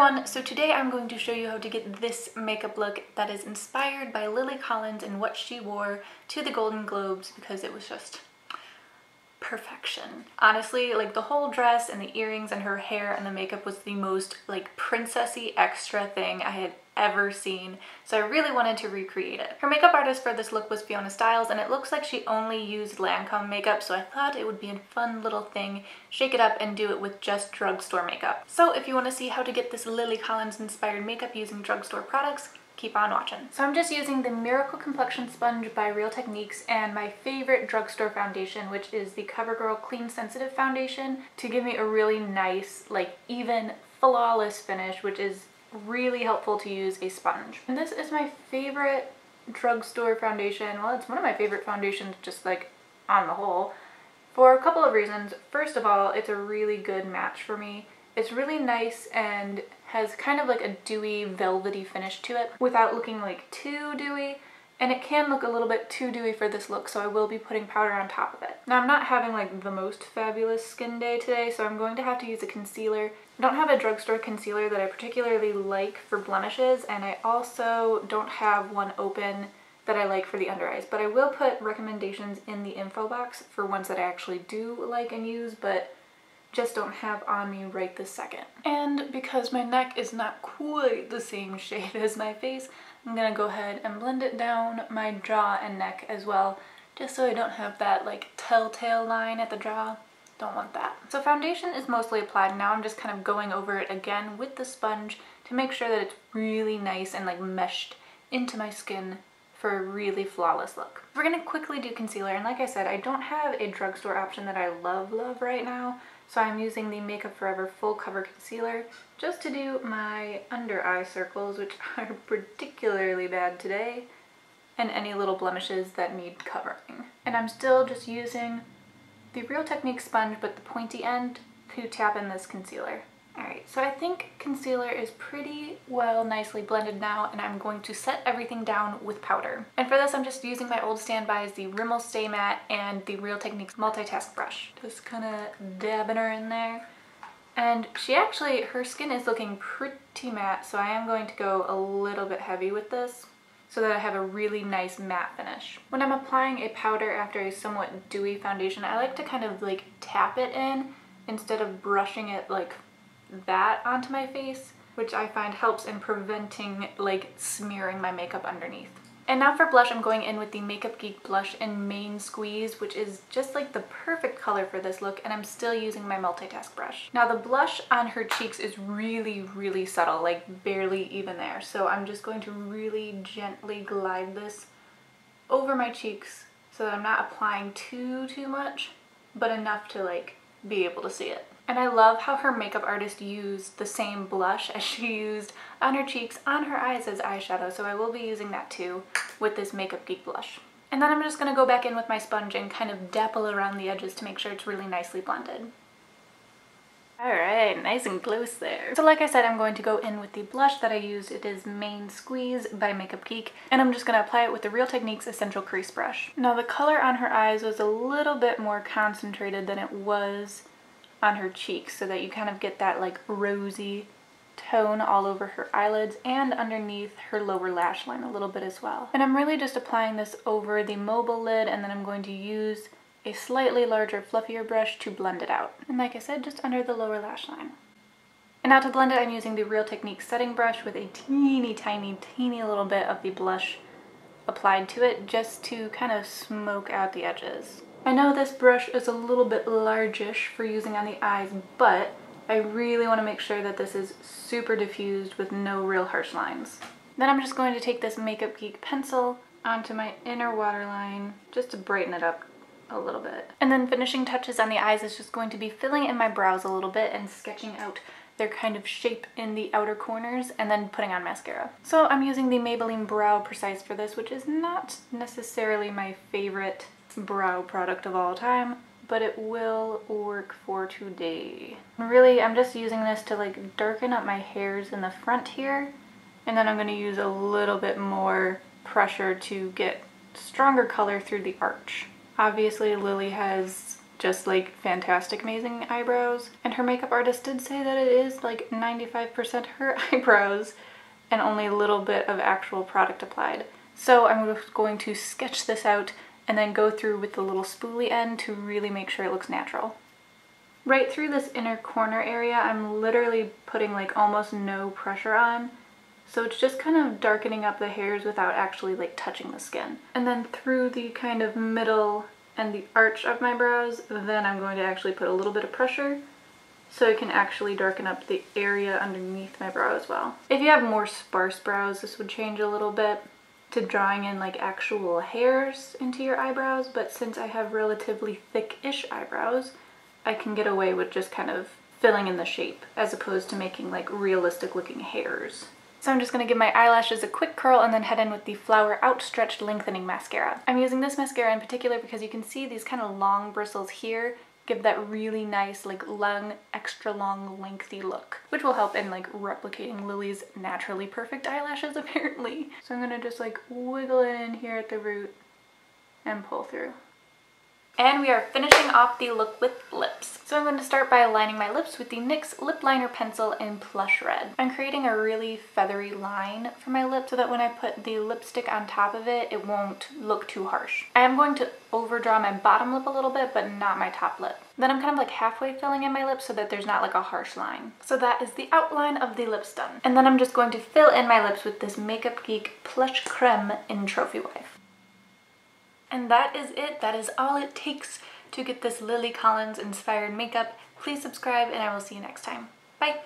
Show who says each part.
Speaker 1: everyone, so today I'm going to show you how to get this makeup look that is inspired by Lily Collins and what she wore to the Golden Globes, because it was just perfection. Honestly, like the whole dress and the earrings and her hair and the makeup was the most like princessy extra thing I had ever seen, so I really wanted to recreate it. Her makeup artist for this look was Fiona Styles, and it looks like she only used Lancome makeup, so I thought it would be a fun little thing, shake it up and do it with just drugstore makeup. So if you want to see how to get this Lily Collins inspired makeup using drugstore products, keep on watching. So I'm just using the Miracle Complexion Sponge by Real Techniques and my favorite drugstore foundation, which is the CoverGirl Clean Sensitive Foundation, to give me a really nice, like even flawless finish, which is really helpful to use a sponge. And this is my favorite drugstore foundation. Well, it's one of my favorite foundations just like on the whole, for a couple of reasons. First of all, it's a really good match for me. It's really nice and has kind of like a dewy, velvety finish to it without looking like too dewy. And it can look a little bit too dewy for this look, so I will be putting powder on top of it. Now, I'm not having like the most fabulous skin day today, so I'm going to have to use a concealer. I don't have a drugstore concealer that I particularly like for blemishes, and I also don't have one open that I like for the under eyes, but I will put recommendations in the info box for ones that I actually do like and use, but just don't have on me right this second. And because my neck is not quite the same shade as my face, I'm gonna go ahead and blend it down my jaw and neck as well, just so I don't have that like telltale line at the jaw. Don't want that. So foundation is mostly applied. Now I'm just kind of going over it again with the sponge to make sure that it's really nice and like meshed into my skin for a really flawless look. We're gonna quickly do concealer, and like I said, I don't have a drugstore option that I love right now, so I'm using the Makeup Forever Full Cover Concealer just to do my under eye circles, which are particularly bad today, and any little blemishes that need covering. And I'm still just using the Real Techniques sponge, but the pointy end, to tap in this concealer. Alright, so I think concealer is pretty well nicely blended now, and I'm going to set everything down with powder. And for this, I'm just using my old standbys, the Rimmel Stay Matte and the Real Techniques Multitask Brush. Just kind of dabbing her in there. And her skin is looking pretty matte, so I am going to go a little bit heavy with this so that I have a really nice matte finish. When I'm applying a powder after a somewhat dewy foundation, I like to kind of like tap it in instead of brushing it like that onto my face, which I find helps in preventing like smearing my makeup underneath. And now for blush, I'm going in with the Makeup Geek blush in Main Squeeze, which is just like the perfect color for this look, and I'm still using my multitask brush. Now the blush on her cheeks is really subtle, like barely even there, so I'm just going to really gently glide this over my cheeks so that I'm not applying too much, but enough to like be able to see it. And I love how her makeup artist used the same blush as she used on her cheeks, on her eyes as eyeshadow, so I will be using that too with this Makeup Geek blush. And then I'm just going to go back in with my sponge and kind of dapple around the edges to make sure it's really nicely blended. Alright, nice and close there. So like I said, I'm going to go in with the blush that I used. It is Main Squeeze by Makeup Geek, and I'm just going to apply it with the Real Techniques Essential Crease Brush. Now the color on her eyes was a little bit more concentrated than it was on her cheeks, so that you kind of get that like rosy tone all over her eyelids and underneath her lower lash line a little bit as well. And I'm really just applying this over the mobile lid, and then I'm going to use a slightly larger, fluffier brush to blend it out. And like I said, just under the lower lash line. And now to blend it, I'm using the Real Techniques setting brush with a teeny little bit of the blush applied to it, just to kind of smoke out the edges. I know this brush is a little bit largish for using on the eyes, but I really want to make sure that this is super diffused with no real harsh lines. Then I'm just going to take this Makeup Geek pencil onto my inner waterline just to brighten it up a little bit. And then finishing touches on the eyes is just going to be filling in my brows a little bit and sketching out their kind of shape in the outer corners, and then putting on mascara. So I'm using the Maybelline Brow Precise for this, which is not necessarily my favorite brow product of all time, but it will work for today. Really, I'm just using this to like darken up my hairs in the front here, and then I'm going to use a little bit more pressure to get stronger color through the arch. Obviously Lily has just like fantastic, amazing eyebrows. And her makeup artist did say that it is like 95% her eyebrows and only a little bit of actual product applied. So I'm just going to sketch this out and then go through with the little spoolie end to really make sure it looks natural. Right through this inner corner area, I'm literally putting like almost no pressure on. So it's just kind of darkening up the hairs without actually like touching the skin. And then through the kind of middle and the arch of my brows, then I'm going to actually put a little bit of pressure so it can actually darken up the area underneath my brow as well. If you have more sparse brows, this would change a little bit to drawing in like actual hairs into your eyebrows, but since I have relatively thick-ish eyebrows, I can get away with just kind of filling in the shape as opposed to making like realistic looking hairs. So I'm just going to give my eyelashes a quick curl and then head in with the Flower Outstretched Lengthening Mascara. I'm using this mascara in particular because you can see these kind of long bristles here give that really nice like long, extra long, lengthy look, which will help in like replicating Lily's naturally perfect eyelashes apparently. So I'm going to just like wiggle it in here at the root and pull through. And we are finishing off the look with lips. So I'm going to start by lining my lips with the NYX Lip Liner Pencil in Plush Red. I'm creating a really feathery line for my lip so that when I put the lipstick on top of it, it won't look too harsh. I am going to overdraw my bottom lip a little bit, but not my top lip. Then I'm kind of like halfway filling in my lips so that there's not like a harsh line. So that is the outline of the lips done. And then I'm just going to fill in my lips with this Makeup Geek Plush Creme in Trophy Wife. And that is it. That is all it takes to get this Lily Collins inspired makeup. Please subscribe and I will see you next time. Bye!